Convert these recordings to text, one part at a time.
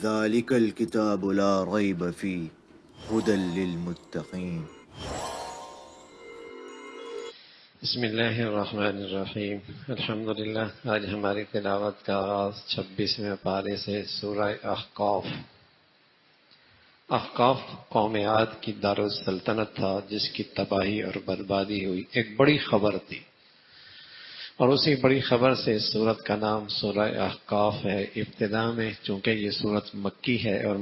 ذلك الكتاب لا ريب فيه هدى للمتقين۔ بسم اللہ الرحمن الرحیم۔ الحمدللہ، آج ہماری تلاوت کا آغاز 26ویں پارے سے سورہ احقاف۔ احقاف قوم عاد کی دارالسلطنت تھا جس کی تباہی اور بربادی ہوئی، ایک بڑی خبر تھی، اور اسی بڑی خبر سے سورت کا نام سورہ احقاف ہے۔ ابتدا میں چونکہ یہ سورت مکی ہے اور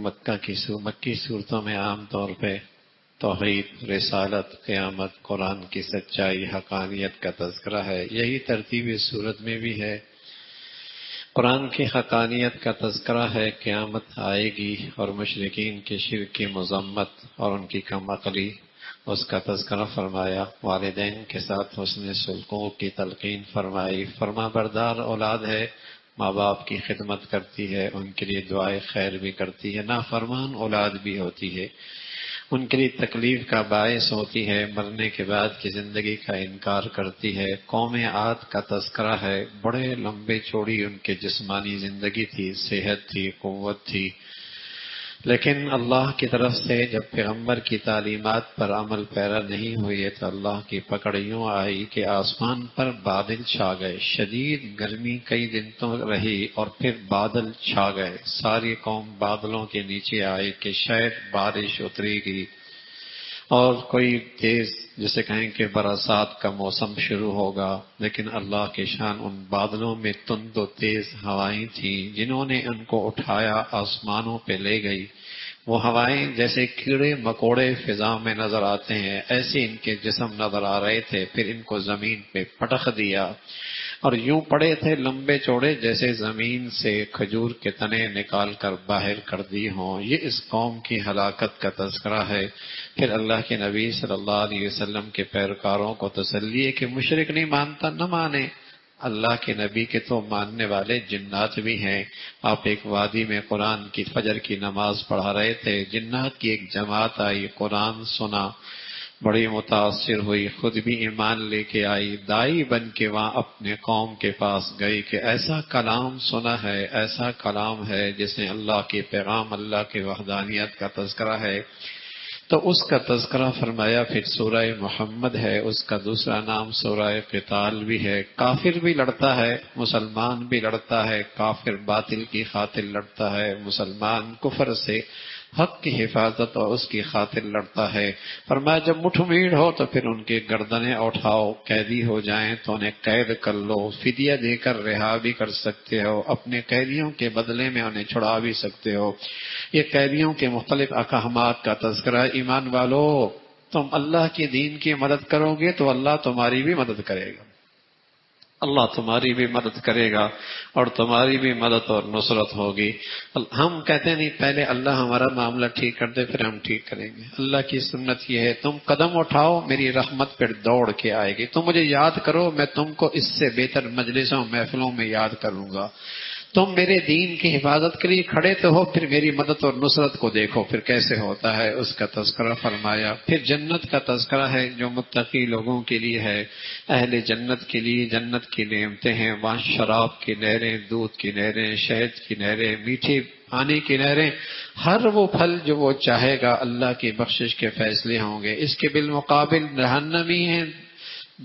مکی صورتوں میں عام طور پہ توحید، رسالت، قیامت، قرآن کی سچائی، حقانیت کا تذکرہ ہے، یہی ترتیب اس صورت میں بھی ہے۔ قرآن کی حقانیت کا تذکرہ ہے، قیامت آئے گی، اور مشرکین کے شرک کی مذمت اور ان کی کم عقلی اس کا تذکرہ فرمایا۔ والدین کے ساتھ حسن سلوک کی تلقین فرمائی۔ فرما بردار اولاد ہے، ماں باپ کی خدمت کرتی ہے، ان کے لیے دعائے خیر بھی کرتی ہے، نافرمان اولاد بھی ہوتی ہے، ان کے لیے تکلیف کا باعث ہوتی ہے، مرنے کے بعد کی زندگی کا انکار کرتی ہے۔ قوم عاد کا تذکرہ ہے، بڑے لمبے چوڑی ان کے جسمانی زندگی تھی، صحت تھی، قوت تھی، لیکن اللہ کی طرف سے جب پیغمبر کی تعلیمات پر عمل پیرا نہیں ہوئے تو اللہ کی پکڑ یوں آئی کہ آسمان پر بادل چھا گئے، شدید گرمی کئی دن تو رہی اور پھر بادل چھا گئے۔ ساری قوم بادلوں کے نیچے آئے کہ شاید بارش اترے گی اور کوئی تیز جسے کہیں کہ برسات کا موسم شروع ہوگا، لیکن اللہ کی شان ان بادلوں میں تند و تیز ہوائیں تھیں جنہوں نے ان کو اٹھایا، آسمانوں پہ لے گئی۔ وہ ہوائیں جیسے کیڑے مکوڑے فضا میں نظر آتے ہیں، ایسے ان کے جسم نظر آ رہے تھے، پھر ان کو زمین پہ پٹخ دیا اور یوں پڑے تھے لمبے چوڑے جیسے زمین سے کھجور کے تنے نکال کر باہر کر دی ہوں۔ یہ اس قوم کی ہلاکت کا تذکرہ ہے۔ پھر اللہ کے نبی صلی اللہ علیہ وسلم کے پیروکاروں کو تسلی ہے کہ مشرک نہیں مانتا، نہ مانے، اللہ کے نبی کے تو ماننے والے جنات بھی ہیں۔ آپ ایک وادی میں قرآن کی فجر کی نماز پڑھا رہے تھے، جنات کی ایک جماعت آئی، قرآن سنا، بڑی متاثر ہوئی، خود بھی ایمان لے کے آئی، دائی بن کے وہاں اپنے قوم کے پاس گئی کہ ایسا کلام سنا ہے، ایسا کلام ہے جس میں اللہ کے پیغام، اللہ کے وحدانیت کا تذکرہ ہے، تو اس کا تذکرہ فرمایا۔ پھر سورہ محمد ہے، اس کا دوسرا نام سورہ قتال بھی ہے۔ کافر بھی لڑتا ہے، مسلمان بھی لڑتا ہے، کافر باطل کی خاطر لڑتا ہے، مسلمان کفر سے حق کی حفاظت اور اس کی خاطر لڑتا ہے۔ فرمایا جب مٹھ بھیڑ ہو تو پھر ان کی گردنیں اٹھاؤ، قیدی ہو جائیں تو انہیں قید کر لو، فدیہ دے کر رہا بھی کر سکتے ہو، اپنے قیدیوں کے بدلے میں انہیں چھڑا بھی سکتے ہو۔ یہ قیدیوں کے مختلف احکامات کا تذکرہ۔ ایمان والو، تم اللہ کے دین کی مدد کرو گے تو اللہ تمہاری بھی مدد کرے گا، اللہ تمہاری بھی مدد کرے گا اور تمہاری بھی مدد اور نصرت ہوگی۔ ہم کہتے نہیں پہلے اللہ ہمارا معاملہ ٹھیک کر دے پھر ہم ٹھیک کریں گے۔ اللہ کی سنت یہ ہے، تم قدم اٹھاؤ میری رحمت پھر دوڑ کے آئے گی، تم مجھے یاد کرو میں تم کو اس سے بہتر مجلسوں محفلوں میں یاد کروں گا، تم میرے دین کی حفاظت کے لیے کھڑے تو ہو، پھر میری مدد اور نصرت کو دیکھو پھر کیسے ہوتا ہے، اس کا تذکرہ فرمایا۔ پھر جنت کا تذکرہ ہے جو متقی لوگوں کے لیے ہے، اہل جنت کے لیے جنت کی نعمتیں ہیں، وہاں شراب کی نہریں، دودھ کی نہریں، شہد کی نہریں، میٹھے پانی کی نہریں، ہر وہ پھل جو وہ چاہے گا اللہ کی بخشش کے فیصلے ہوں گے۔ اس کے بالمقابل جہنمی ہیں،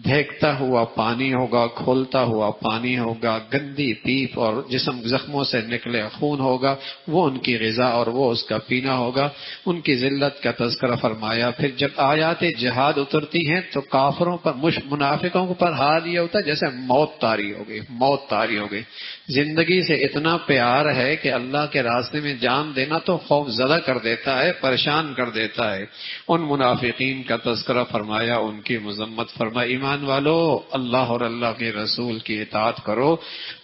بہتا ہوا پانی ہوگا، کھولتا ہوا پانی ہوگا، گندی پیپ اور جسم زخموں سے نکلے خون ہوگا، وہ ان کی غذا اور وہ اس کا پینا ہوگا۔ ان کی ذلت کا تذکرہ فرمایا۔ پھر جب آیات جہاد اترتی ہیں تو کافروں پر، منافقوں پر حال یہ ہوتا ہے جیسے موت طاری ہو گئی، موت طاری ہو گئی۔ زندگی سے اتنا پیار ہے کہ اللہ کے راستے میں جان دینا تو خوف زدہ کر دیتا ہے، پریشان کر دیتا ہے۔ ان منافقین کا تذکرہ فرمایا، ان کی مذمت فرمائی۔ ایمان والو، اللہ اور اللہ کے رسول کی اطاعت کرو،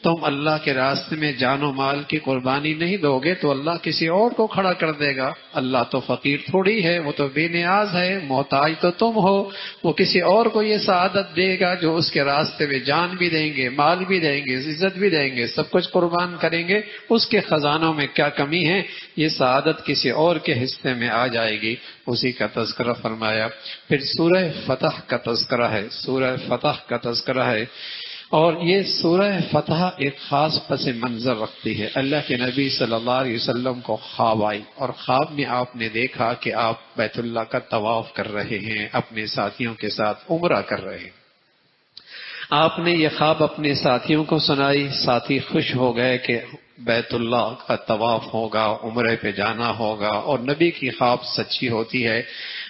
تم اللہ کے راستے میں جان و مال کی قربانی نہیں دو گے تو اللہ کسی اور کو کھڑا کر دے گا۔ اللہ تو فقیر تھوڑی ہے، وہ تو بے نیاز ہے، محتاج تو تم ہو، وہ کسی اور کو یہ سعادت دے گا جو اس کے راستے میں جان بھی دیں گے، مال بھی دیں گے، عزت بھی دیں گے، سب کچھ قربان کریں گے، اس کے خزانوں میں کیا کمی ہے، یہ سعادت کسی اور کے حصے میں آ جائے گی۔ اسی کا تذکرہ فرمایا۔ پھر سورہ فتح کا تذکرہ ہے، سورہ فتح کا تذکرہ ہے۔ اور یہ سورہ فتح ایک خاص پس منظر رکھتی ہے۔ اللہ کے نبی صلی اللہ علیہ وسلم کو خواب آئی، اور خواب میں آپ نے دیکھا کہ آپ بیت اللہ کا طواف کر رہے ہیں، اپنے ساتھیوں کے ساتھ عمرہ کر رہے ہیں۔ آپ نے یہ خواب اپنے ساتھیوں کو سنائی، ساتھی خوش ہو گئے کہ بیت اللہ کا طواف ہوگا، عمرے پہ جانا ہوگا، اور نبی کی خواب سچی ہوتی ہے۔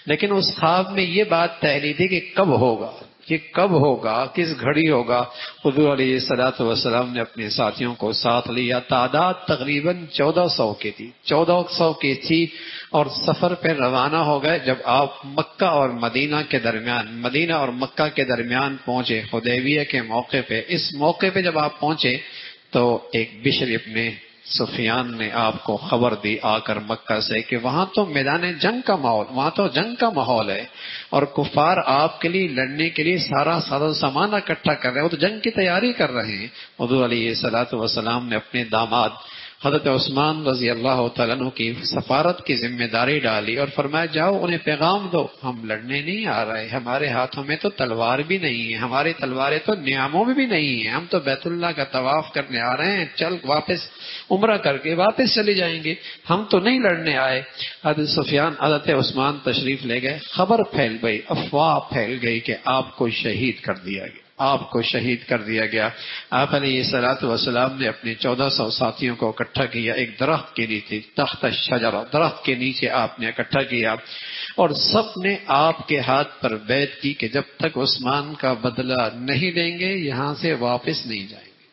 لیکن اس خواب میں یہ بات طے نہیں تھی کہ کب ہوگا، یہ کب ہوگا، کس گھڑی ہوگا۔ حضور علیہ الصلوۃ والسلام نے اپنے ساتھیوں کو ساتھ لیا، تعداد تقریباً 1400 کی تھی، 1400 کی تھی، اور سفر پہ روانہ ہو گئے۔ جب آپ مکہ اور مدینہ اور مکہ کے درمیان پہنچے، حدیبیہ کے موقع پہ، اس موقع پہ جب آپ پہنچے تو ایک بشر ابن سفیان نے آپ کو خبر دی آ کر مکہ سے کہ وہاں تو میدان جنگ کا ماحول، وہاں تو جنگ کا ماحول ہے، اور کفار آپ کے لیے لڑنے کے لیے سارا سامان اکٹھا کر رہے ہیں، وہ تو جنگ کی تیاری کر رہے ہیں۔ حضور علیہ الصلوۃ والسلام نے اپنے داماد حضرت عثمان رضی اللہ تعالیٰ عنہ کی سفارت کی ذمہ داری ڈالی اور فرمایا جاؤ انہیں پیغام دو، ہم لڑنے نہیں آ رہے، ہمارے ہاتھوں میں تو تلوار بھی نہیں ہے، ہماری تلواریں تو نیاموں میں بھی نہیں ہیں، ہم تو بیت اللہ کا طواف کرنے آ رہے ہیں، چل واپس عمرہ کر کے واپس چلے جائیں گے، ہم تو نہیں لڑنے آئے۔ حضرت عثمان تشریف لے گئے، خبر پھیل گئی، افواہ پھیل گئی کہ آپ کو شہید کر دیا گیا، آپ کو شہید کر دیا گیا۔ آپ علیہ الصلوۃ والسلام نے اپنے 1400 ساتھیوں کو اکٹھا کیا، ایک درخت کے نیچے، تحت الشجرہ، درخت کے نیچے آپ نے اکٹھا کیا، اور سب نے آپ کے ہاتھ پر بیعت کی کہ جب تک عثمان کا بدلہ نہیں دیں گے یہاں سے واپس نہیں جائیں گے۔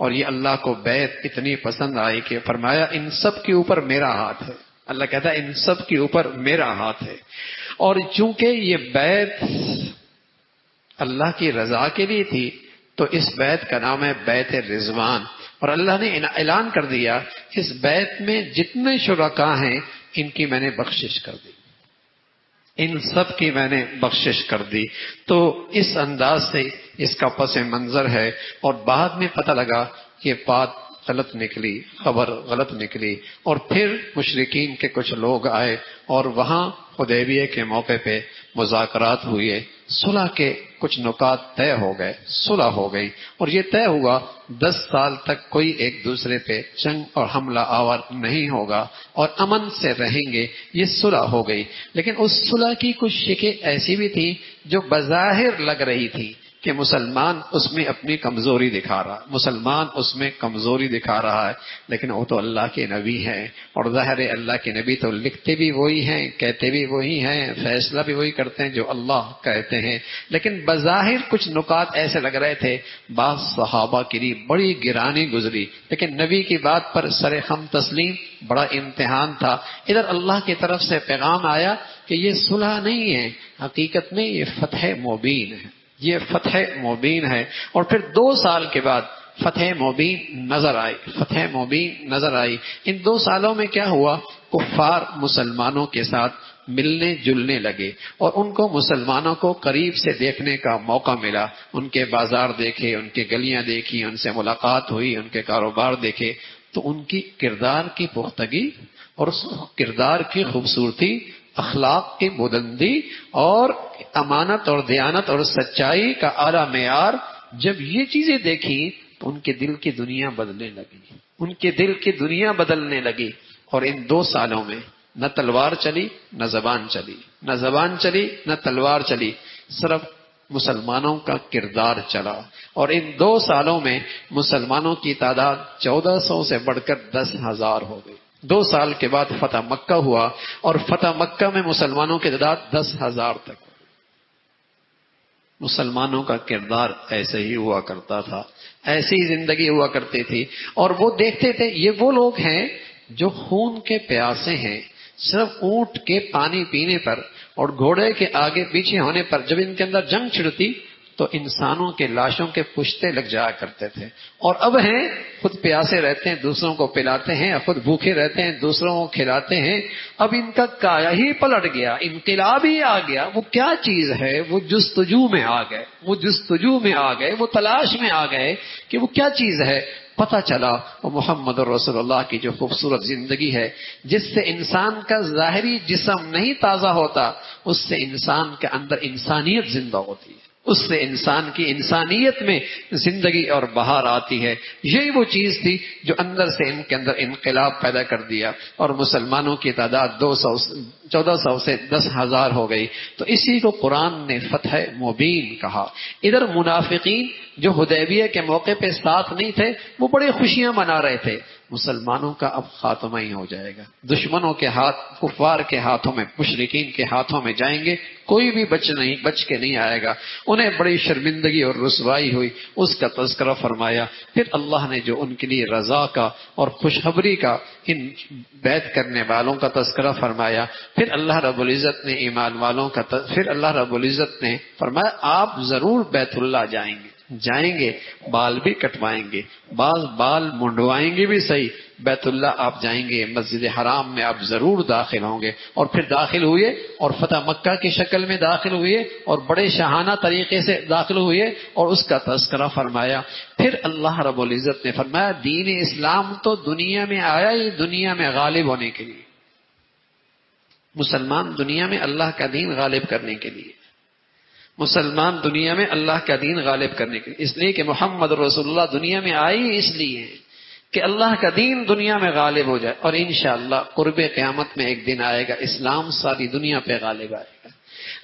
اور یہ اللہ کو بیعت اتنی پسند آئی کہ فرمایا ان سب کے اوپر میرا ہاتھ ہے، اللہ کہتا ہے ان سب کے اوپر میرا ہاتھ ہے۔ اور چونکہ یہ بیعت اللہ کی رضا کے لیے تھی تو اس بیعت کا نام ہے بیعت رضوان، اور اللہ نے اعلان کر دیا اس بیعت میں جتنے شرکاء ہیں ان کی میں نے بخشش کر دی، ان سب کی میں نے بخشش کر دی۔ تو اس انداز سے اس کا پس منظر ہے، اور بعد میں پتہ لگا کہ بات غلط نکلی، خبر غلط نکلی، اور پھر مشرکین کے کچھ لوگ آئے اور وہاں حدیبیہ کے موقع پہ مذاکرات ہوئے، صلح کے کچھ نکات طے ہو گئے، صلح ہو گئی، اور یہ طے ہوا 10 سال تک کوئی ایک دوسرے پہ جنگ اور حملہ آور نہیں ہوگا اور امن سے رہیں گے، یہ صلح ہو گئی۔ لیکن اس صلح کی کچھ شکیں ایسی بھی تھی جو بظاہر لگ رہی تھی کہ مسلمان اس میں اپنی کمزوری دکھا رہا، مسلمان اس میں کمزوری دکھا رہا ہے، لیکن وہ تو اللہ کے نبی ہیں، اور ظاہر اللہ کے نبی تو لکھتے بھی وہی ہیں، کہتے بھی وہی ہیں، فیصلہ بھی وہی کرتے ہیں جو اللہ کہتے ہیں۔ لیکن بظاہر کچھ نکات ایسے لگ رہے تھے، بعض صحابہ کے لیے بڑی گرانی گزری، لیکن نبی کی بات پر سر خم تسلیم، بڑا امتحان تھا۔ ادھر اللہ کی طرف سے پیغام آیا کہ یہ صلح نہیں ہے، حقیقت میں یہ فتح مبین ہے، یہ فتح مبین ہے۔ اور پھر 2 سال کے بعد فتح مبین نظر آئی، فتح مبین نظر آئی۔ ان 2 سالوں میں کیا ہوا، کفار مسلمانوں کے ساتھ ملنے جلنے لگے، اور ان کو مسلمانوں کو قریب سے دیکھنے کا موقع ملا، ان کے بازار دیکھے، ان کے گلیاں دیکھی، ان سے ملاقات ہوئی، ان کے کاروبار دیکھے، تو ان کی کردار کی پختگی اور اس کردار کی خوبصورتی، اخلاق کی بلندی اور امانت اور دیانت اور سچائی کا اعلیٰ معیار، جب یہ چیزیں دیکھی تو ان کے دل کی دنیا بدلنے لگی، ان کے دل کی دنیا بدلنے لگی۔ اور ان 2 سالوں میں نہ تلوار چلی نہ زبان چلی، نہ زبان چلی نہ تلوار چلی، صرف مسلمانوں کا کردار چلا۔ اور ان 2 سالوں میں مسلمانوں کی تعداد 1400 سے بڑھ کر 10,000 ہو گئی۔ 2 سال کے بعد فتح مکہ ہوا، اور فتح مکہ میں مسلمانوں کی تعداد 10,000 تک۔ مسلمانوں کا کردار ایسے ہی ہوا کرتا تھا، ایسی ہی زندگی ہوا کرتی تھی، اور وہ دیکھتے تھے یہ وہ لوگ ہیں جو خون کے پیاسے ہیں، صرف اونٹ کے پانی پینے پر اور گھوڑے کے آگے پیچھے ہونے پر جب ان کے اندر جنگ چھڑتی تو انسانوں کے لاشوں کے پشتے لگ جایا کرتے تھے، اور اب ہیں خود پیاسے رہتے ہیں دوسروں کو پلاتے ہیں، خود بھوکے رہتے ہیں دوسروں کو کھلاتے ہیں۔ اب ان کا کایا ہی پلٹ گیا، انقلاب ہی آ گیا۔ وہ کیا چیز ہے، وہ جستجو میں آ گئے، وہ جستجو میں آ گئے، وہ تلاش میں آ گئے کہ وہ کیا چیز ہے۔ پتہ چلا وہ محمد رسول اللہ کی جو خوبصورت زندگی ہے، جس سے انسان کا ظاہری جسم نہیں تازہ ہوتا، اس سے انسان کے اندر انسانیت زندہ ہوتی ہے، اس سے انسان کی انسانیت میں زندگی اور بہار آتی ہے. یہی وہ چیز تھی جو اندر سے ان کے اندر انقلاب پیدا کر دیا اور مسلمانوں کی تعداد 1400 سے 10,000 ہو گئی. تو اسی کو قرآن نے فتح مبین کہا. ادھر منافقین جو حدیبیہ کے موقع پہ ساتھ نہیں تھے وہ بڑے خوشیاں منا رہے تھے. مسلمانوں کا اب خاتمہ ہی ہو جائے گا. دشمنوں کے ہاتھ، کفار کے ہاتھوں میں، مشرکین کے ہاتھوں میں جائیں گے. کوئی بھی بچ کے نہیں آئے گا. انہیں بڑی شرمندگی اور رسوائی ہوئی. اس کا تذکرہ فرمایا. پھر اللہ نے جو ان کے لیے رضا کا اور خوشخبری کا، ان بیعت کرنے والوں کا تذکرہ فرمایا. پھر اللہ رب العزت نے ایمان والوں کا پھر اللہ رب العزت نے فرمایا آپ ضرور بیت اللہ جائیں گے، بال بھی کٹوائیں گے، بعض بال منڈوائیں گے بھی صحیح. بیت اللہ آپ جائیں گے، مسجد حرام میں آپ ضرور داخل ہوں گے. اور پھر داخل ہوئے اور فتح مکہ کی شکل میں داخل ہوئے اور بڑے شاہانہ طریقے سے داخل ہوئے اور اس کا تذکرہ فرمایا. پھر اللہ رب العزت نے فرمایا دین اسلام تو دنیا میں آیا ہی دنیا میں غالب ہونے کے لیے. مسلمان دنیا میں اللہ کا دین غالب کرنے کے لیے، مسلمان دنیا میں اللہ کا دین غالب کرنے کے لیے. اس لیے کہ محمد رسول اللہ دنیا میں آئی اس لیے کہ اللہ کا دین دنیا میں غالب ہو جائے. اور انشاءاللہ قرب قیامت میں ایک دن آئے گا اسلام ساری دنیا پہ غالب آئے گا.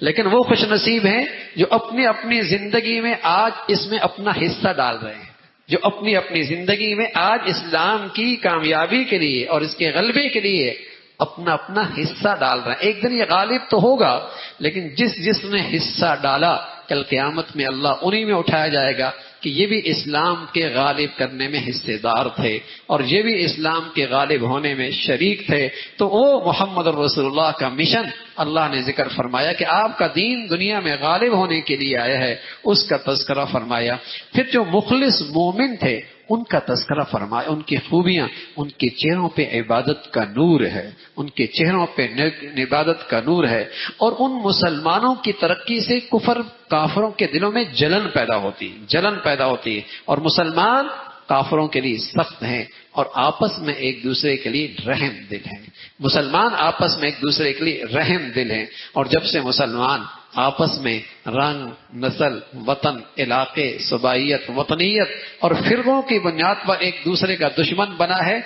لیکن وہ خوش نصیب ہیں جو اپنی اپنی زندگی میں آج اس میں اپنا حصہ ڈال رہے ہیں، جو اپنی اپنی زندگی میں آج اسلام کی کامیابی کے لیے اور اس کے غلبے کے لیے اپنا اپنا حصہ ڈال رہے ہیں. ایک دن یہ غالب تو ہوگا، لیکن جس نے حصہ ڈالا کل قیامت میں اللہ انہی میں اٹھایا جائے گا کہ یہ بھی اسلام کے غالب کرنے میں حصے دار تھے اور یہ بھی اسلام کے غالب ہونے میں شریک تھے. تو وہ محمد رسول اللہ کا مشن اللہ نے ذکر فرمایا کہ آپ کا دین دنیا میں غالب ہونے کے لیے آیا ہے، اس کا تذکرہ فرمایا. پھر جو مخلص مومن تھے ان کا تذکرہ فرمایا، ان کی خوبیاں. ان کے چہروں پہ عبادت کا نور ہے، ان کے چہروں پہ عبادت کا نور ہے. اور ان مسلمانوں کی ترقی سے کافروں کے دلوں میں جلن پیدا ہوتی ہے اور مسلمان کافروں کے لیے سخت ہیں اور آپس میں ایک دوسرے کے لیے رحم دل ہیں. مسلمان آپس میں ایک دوسرے کے لیے رحم دل ہیں. اور جب سے مسلمان آپس میں رنگ، نسل، وطن، علاقے، صوبائیت، وطنیت اور فرقوں کی بنیاد پر ایک دوسرے کا دشمن بنا ہے،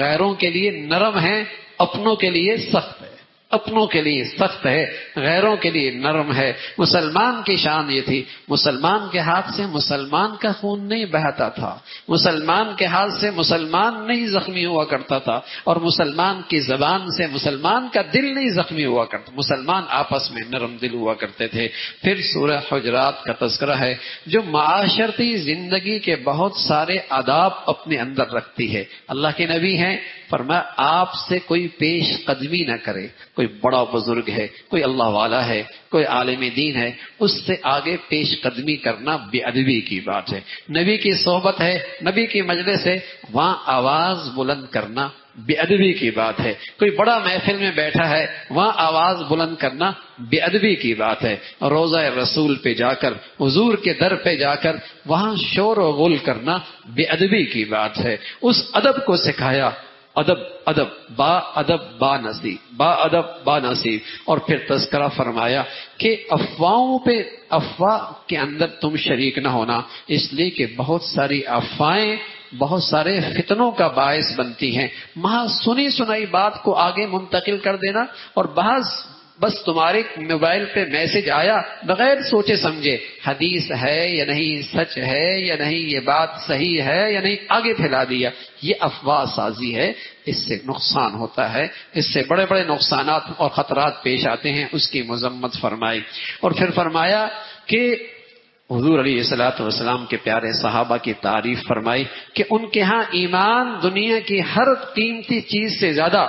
غیروں کے لیے نرم ہے، اپنوں کے لیے سخت ہے. اپنوں کے لیے سخت ہے، غیروں کے لیے نرم ہے. مسلمان کی شان یہ تھی، مسلمان کے ہاتھ سے مسلمان کا خون نہیں بہتا تھا، مسلمان کے ہاتھ سے مسلمان نہیں زخمی ہوا کرتا تھا، اور مسلمان کی زبان سے مسلمان کا دل نہیں زخمی ہوا کرتا. مسلمان آپس میں نرم دل ہوا کرتے تھے. پھر سورہ حجرات کا تذکرہ ہے جو معاشرتی زندگی کے بہت سارے آداب اپنے اندر رکھتی ہے. اللہ کے نبی ہیں، فرمایا آپ سے کوئی پیش قدمی نہ کرے. کوئی بڑا بزرگ ہے، کوئی اللہ والا ہے، کوئی عالم دین ہے، اس سے آگے پیش قدمی کرنا بے ادبی کی بات ہے. نبی کی صحبت ہے، نبی کی مجلس ہے، وہاں آواز بلند کرنا بے ادبی کی بات ہے. کوئی بڑا محفل میں بیٹھا ہے، وہاں آواز بلند کرنا بے ادبی کی بات ہے. روضہ رسول پہ جا کر، حضور کے در پہ جا کر وہاں شور و غل کرنا بے ادبی کی بات ہے. اس ادب کو سکھایا. ادب با ادب با نصیب. اور پھر تذکرہ فرمایا کہ افواہ کے اندر تم شریک نہ ہونا، اس لیے کہ بہت ساری افواہیں بہت سارے فتنوں کا باعث بنتی ہیں. محض سنی سنائی بات کو آگے منتقل کر دینا، اور بس تمہارے موبائل پہ میسج آیا بغیر سوچے سمجھے، حدیث ہے یا نہیں، سچ ہے یا نہیں، یہ بات صحیح ہے یا نہیں، آگے پھیلا دیا. یہ افواہ سازی ہے، اس سے نقصان ہوتا ہے، اس سے بڑے بڑے نقصانات اور خطرات پیش آتے ہیں. اس کی مذمت فرمائی. اور پھر فرمایا کہ حضور علیہ الصلوۃ والسلام کے پیارے صحابہ کی تعریف فرمائی کہ ان کے ہاں ایمان دنیا کی ہر قیمتی چیز سے زیادہ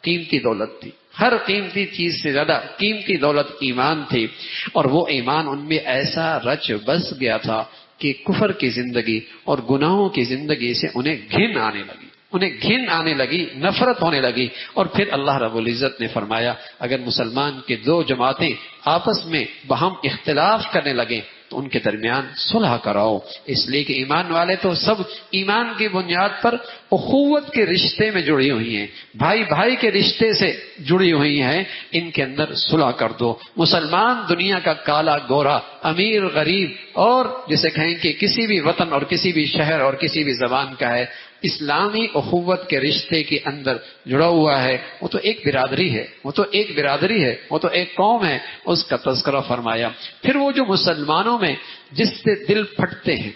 قیمتی دولت تھی. ہر قیمتی چیز سے زیادہ قیمتی دولت ایمان تھی. اور وہ ایمان ان میں ایسا رچ بس گیا تھا کہ کفر کی زندگی اور گناہوں کی زندگی سے انہیں گھن آنے لگی، نفرت ہونے لگی. اور پھر اللہ رب العزت نے فرمایا اگر مسلمان کے دو جماعتیں آپس میں باہم اختلاف کرنے لگیں تو ان کے درمیان صلح کراؤ، اس لیے کہ ایمان والے تو سب ایمان کی بنیاد پر اخوت کے رشتے میں جڑی ہوئی ہیں، بھائی بھائی کے رشتے سے جڑی ہوئی ہیں، ان کے اندر صلح کر دو۔ مسلمان دنیا کا کالا گورا، امیر غریب، اور جسے کہیں کہ کسی بھی وطن اور کسی بھی شہر اور کسی بھی زبان کا ہے، اسلامی اخوت کے رشتے کے اندر جڑا ہوا ہے، وہ تو ایک برادری ہے، وہ تو ایک برادری ہے، وہ تو ایک قوم ہے، اس کا تذکرہ فرمایا۔ پھر وہ جو مسلمانوں میں جس سے دل پھٹتے ہیں،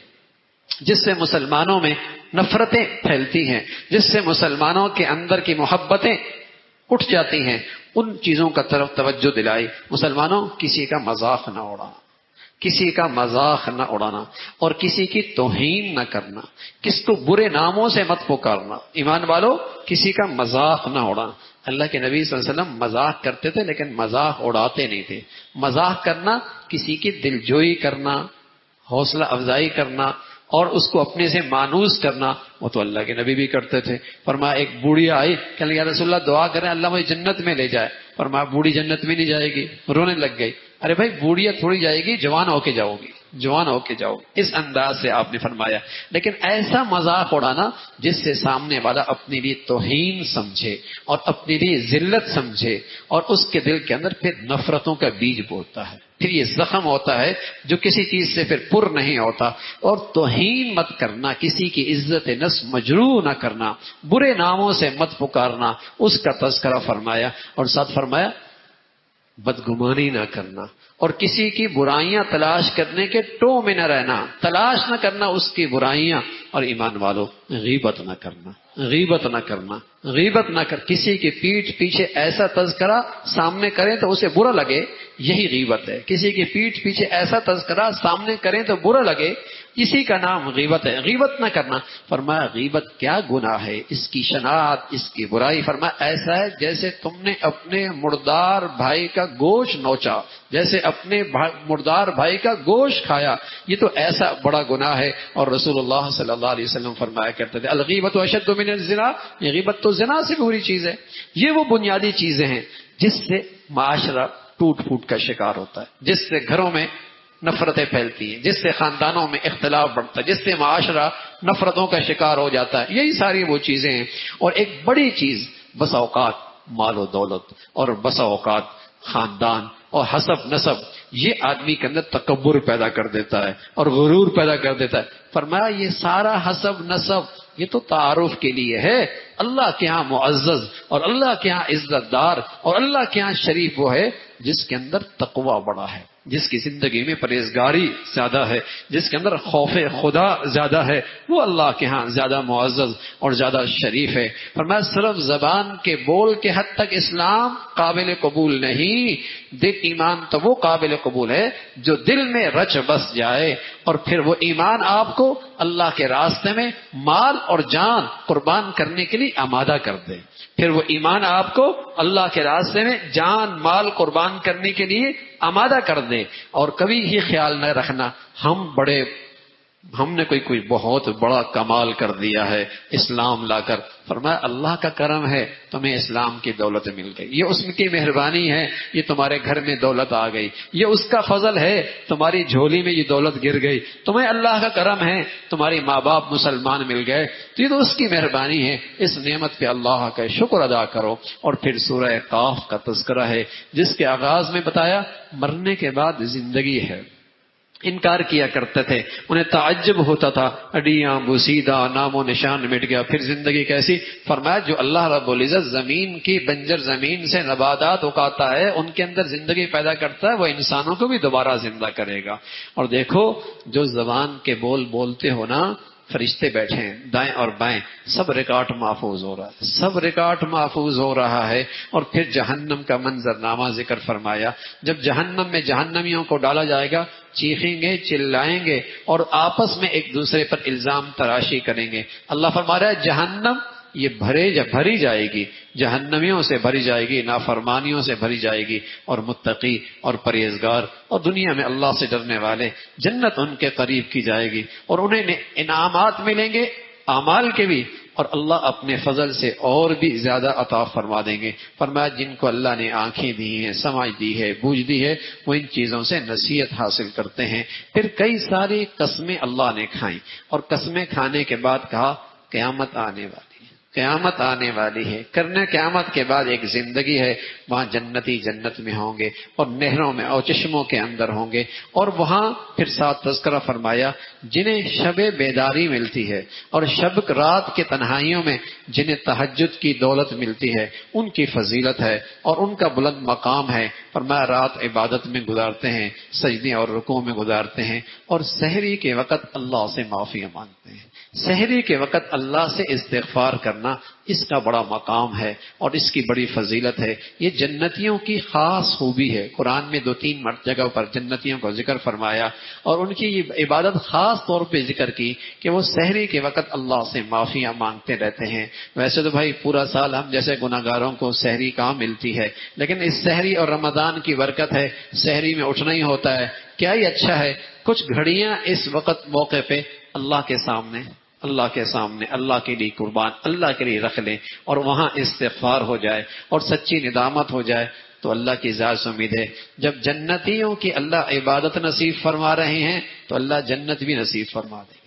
جس سے مسلمانوں میں نفرتیں پھیلتی ہیں، جس سے مسلمانوں کے اندر کی محبتیں اٹھ جاتی ہیں، ان چیزوں کا طرف توجہ دلائی۔ مسلمانوں، کسی کا مذاق نہ اڑانا، کسی کا مذاق نہ اڑانا، اور کسی کی توہین نہ کرنا، کس کو برے ناموں سے مت پکارنا۔ ایمان والو، کسی کا مذاق نہ اڑانا۔ اللہ کے نبی صلی اللہ علیہ وسلم مذاق کرتے تھے لیکن مذاق اڑاتے نہیں تھے۔ مذاق کرنا، کسی کی دلجوئی کرنا، حوصلہ افزائی کرنا، اور اس کو اپنے سے مانوس کرنا، وہ تو اللہ کے نبی بھی کرتے تھے۔ فرمایا ایک بوڑھیا آئی، کہنے لگی یا رسول اللہ دعا کریں اللہ مجھے جنت میں لے جائے۔ فرمایا بوڑھی جنت میں نہیں جائے گی، رونے لگ گئی۔ ارے بھائی بوڑھیا تھوڑی جائے گی، جوان ہو کے جاؤ گی، جوان ہو کے جاؤ گی، اس انداز سے آپ نے فرمایا۔ لیکن ایسا مذاق اڑانا جس سے سامنے والا اپنے لیے توہین سمجھے اور اپنے لیے ذلت سمجھے، اور اس کے دل کے اندر پھر نفرتوں کا بیج بوتا ہے، پھر یہ زخم ہوتا ہے جو کسی چیز سے پھر پر نہیں ہوتا۔ اور توہین مت کرنا، کسی کی عزت نفس مجروح نہ کرنا، برے ناموں سے مت پکارنا، اس کا تذکرہ فرمایا۔ اور ساتھ فرمایا بدگمانی نہ کرنا، اور کسی کی برائیاں تلاش کرنے کے ٹو میں نہ رہنا، تلاش نہ کرنا اس کی برائیاں۔ اور ایمان والو، غیبت نہ کرنا، غیبت نہ کرنا، غیبت نہ کر، کسی کی پیٹھ پیچھے ایسا تذکرہ سامنے کریں تو اسے برا لگے، یہی غیبت ہے۔ کسی کی پیٹھ پیچھے ایسا تذکرہ سامنے کریں تو برا لگے، اسی کا نام غیبت ہے۔ غیبت نہ کرنا۔ فرمایا غیبت کیا گناہ ہے، اس کی شناعت، اس کی برائی۔ فرمایا ایسا ہے جیسے تم نے اپنے مردار بھائی کا گوشت نوچا، جیسے اپنے مردار بھائی کا گوشت کھایا، یہ تو ایسا بڑا گناہ ہے۔ اور رسول اللہ صلی اللہ علیہ وسلم فرمایا کرتے تھے الغیبت اشد من الزنا، یہ غیبت تو زنا سے بری چیز ہے۔ یہ وہ بنیادی چیزیں ہیں جس سے معاشرہ ٹوٹ پھوٹ کا شکار ہوتا ہے، جس سے گھروں میں نفرتیں پھیلتی ہیں، جس سے خاندانوں میں اختلاف بڑھتا ہے، جس سے معاشرہ نفرتوں کا شکار ہو جاتا ہے۔ یہی ساری وہ چیزیں ہیں۔ اور ایک بڑی چیز بس اوقات مال و دولت، اور بس اوقات خاندان اور حسب نسب، یہ آدمی کے اندر تکبر پیدا کر دیتا ہے اور غرور پیدا کر دیتا ہے۔ فرمایا یہ سارا حسب نسب یہ تو تعارف کے لیے ہے، اللہ کے ہاں معزز اور اللہ کے ہاں عزت دار اور اللہ کے ہاں شریف وہ ہے جس کے اندر تقوی بڑا ہے، جس کی زندگی میں پرہیزگاری زیادہ ہے، جس کے اندر خوف خدا زیادہ ہے، وہ اللہ کے ہاں زیادہ معزز اور زیادہ شریف ہے۔ فرمایا صرف زبان کے بول کے حد تک اسلام قابل قبول نہیں، دل ایمان تو وہ قابل قبول ہے جو دل میں رچ بس جائے، اور پھر وہ ایمان آپ کو اللہ کے راستے میں مال اور جان قربان کرنے کے لیے آمادہ کر دے۔ پھر وہ ایمان آپ کو اللہ کے راستے میں جان مال قربان کرنے کے لیے آمادہ کر دے۔ اور کبھی ہی خیال نہ رکھنا ہم نے کوئی بہت بڑا کمال کر دیا ہے اسلام لا کر۔ فرمایا اللہ کا کرم ہے تمہیں اسلام کی دولت مل گئی، یہ اس کی مہربانی ہے، یہ تمہارے گھر میں دولت آ گئی، یہ اس کا فضل ہے تمہاری جھولی میں یہ دولت گر گئی، تمہیں اللہ کا کرم ہے تمہاری ماں باپ مسلمان مل گئے، تو یہ تو اس کی مہربانی ہے، اس نعمت پہ اللہ کا شکر ادا کرو۔ اور پھر سورہ قاف کا تذکرہ ہے جس کے آغاز میں بتایا مرنے کے بعد زندگی ہے۔ انکار کیا کرتے تھے، انہیں تعجب ہوتا تھا، ہڈیاں بوسیدہ، نام و نشان مٹ گیا، پھر زندگی کیسی؟ فرمایا جو اللہ رب العزت زمین کی بنجر زمین سے نباتات اگاتا ہے، ان کے اندر زندگی پیدا کرتا ہے، وہ انسانوں کو بھی دوبارہ زندہ کرے گا۔ اور دیکھو جو زبان کے بول بولتے ہو نا، فرشتے بیٹھے ہیں دائیں اور بائیں، سب ریکارڈ محفوظ ہو رہا ہے، سب ریکارڈ محفوظ ہو رہا ہے۔ اور پھر جہنم کا منظرنامہ ذکر فرمایا، جب جہنم میں جہنمیوں کو ڈالا جائے گا، چیخیں گے، چلائیں گے، اور آپس میں ایک دوسرے پر الزام تراشی کریں گے۔ اللہ فرما رہا ہے جہنم یہ بھری جائے گی، جہنمیوں سے بھری جائے گی، نافرمانیوں سے بھری جائے گی، اور متقی اور پرہیزگار اور دنیا میں اللہ سے ڈرنے والے، جنت ان کے قریب کی جائے گی، اور انہیں انعامات ملیں گے اعمال کے بھی اور اللہ اپنے فضل سے اور بھی زیادہ عطا فرما دیں گے۔ فرمایا جن کو اللہ نے آنکھیں دی ہیں، سمجھ دی ہے، بوجھ دی ہے، وہ ان چیزوں سے نصیحت حاصل کرتے ہیں۔ پھر کئی ساری قسمیں اللہ نے کھائیں، اور قسمیں کھانے کے بعد کہا قیامت آنے والی، قیامت آنے والی ہے۔ کرنے قیامت کے بعد ایک زندگی ہے، وہاں جنتی جنت میں ہوں گے اور نہروں میں اور چشموں کے اندر ہوں گے، اور وہاں پھر ساتھ تذکرہ فرمایا جنہیں شب بیداری ملتی ہے اور شب رات کے تنہائیوں میں جنہیں تہجد کی دولت ملتی ہے، ان کی فضیلت ہے اور ان کا بلند مقام ہے۔ فرمایا رات عبادت میں گزارتے ہیں، سجدے اور رکوع میں گزارتے ہیں، اور سحری کے وقت اللہ سے معافی مانگتے ہیں۔ سحری کے وقت اللہ سے استغفار کرنا اس کا بڑا مقام ہے اور اس کی بڑی فضیلت ہے۔ یہ جنتیوں کی خاص خوبی ہے۔ قرآن میں 2-3 جگہ پر جنتیوں کو ذکر فرمایا اور ان کی یہ عبادت خاص طور پہ ذکر کی کہ وہ سحری کے وقت اللہ سے معافیاں مانگتے رہتے ہیں۔ ویسے تو بھائی پورا سال ہم جیسے گناہگاروں کو سحری کہاں ملتی ہے، لیکن اس سحری اور رمضان کی برکت ہے، سحری میں اٹھنا ہی ہوتا ہے۔ کیا ہی اچھا ہے کچھ گھڑیاں اس وقت موقع پہ اللہ کے سامنے، اللہ کے سامنے، اللہ کے لیے قربان، اللہ کے لیے رکھ لیں اور وہاں استغفار ہو جائے اور سچی ندامت ہو جائے تو اللہ کی ذات سے امید ہے جب جنتیوں کی اللہ عبادت نصیب فرما رہے ہیں تو اللہ جنت بھی نصیب فرما دیں گے۔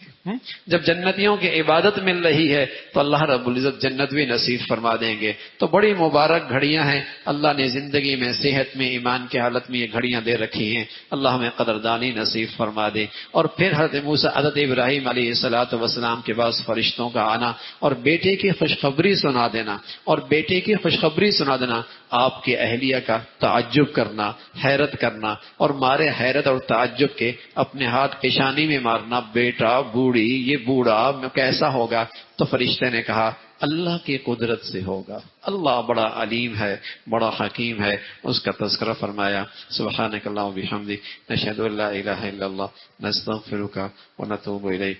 جب جنتیوں کی عبادت مل رہی ہے تو اللہ رب العزت جنت بھی نصیب فرما دیں گے۔ تو بڑی مبارک گھڑیاں ہیں، اللہ نے زندگی میں، صحت میں، ایمان کی حالت میں یہ گھڑیاں دے رکھی ہیں۔ اللہ ہمیں قدردانی نصیب فرما دے۔ اور پھر حضرت موسیٰ، حضرت ابراہیم علیہ السلام کے پاس فرشتوں کا آنا اور بیٹے کی خوشخبری سنا دینا، اور بیٹے کی خوشخبری سنا دینا، آپ کی اہلیہ کا تعجب کرنا، حیرت کرنا، اور مارے حیرت اور تعجب کے اپنے ہاتھ پیشانی میں مارنا، بیٹا، بوڑھی، یہ بوڑھا کیسا ہوگا؟ تو فرشتے نے کہا اللہ کی قدرت سے ہوگا، اللہ بڑا علیم ہے، بڑا حکیم ہے، اس کا تذکرہ فرمایا۔ سبحانک اللہم و بحمدک، نشہد ان لا الہ الا اللہ، نستغفرک و نتوب الیک۔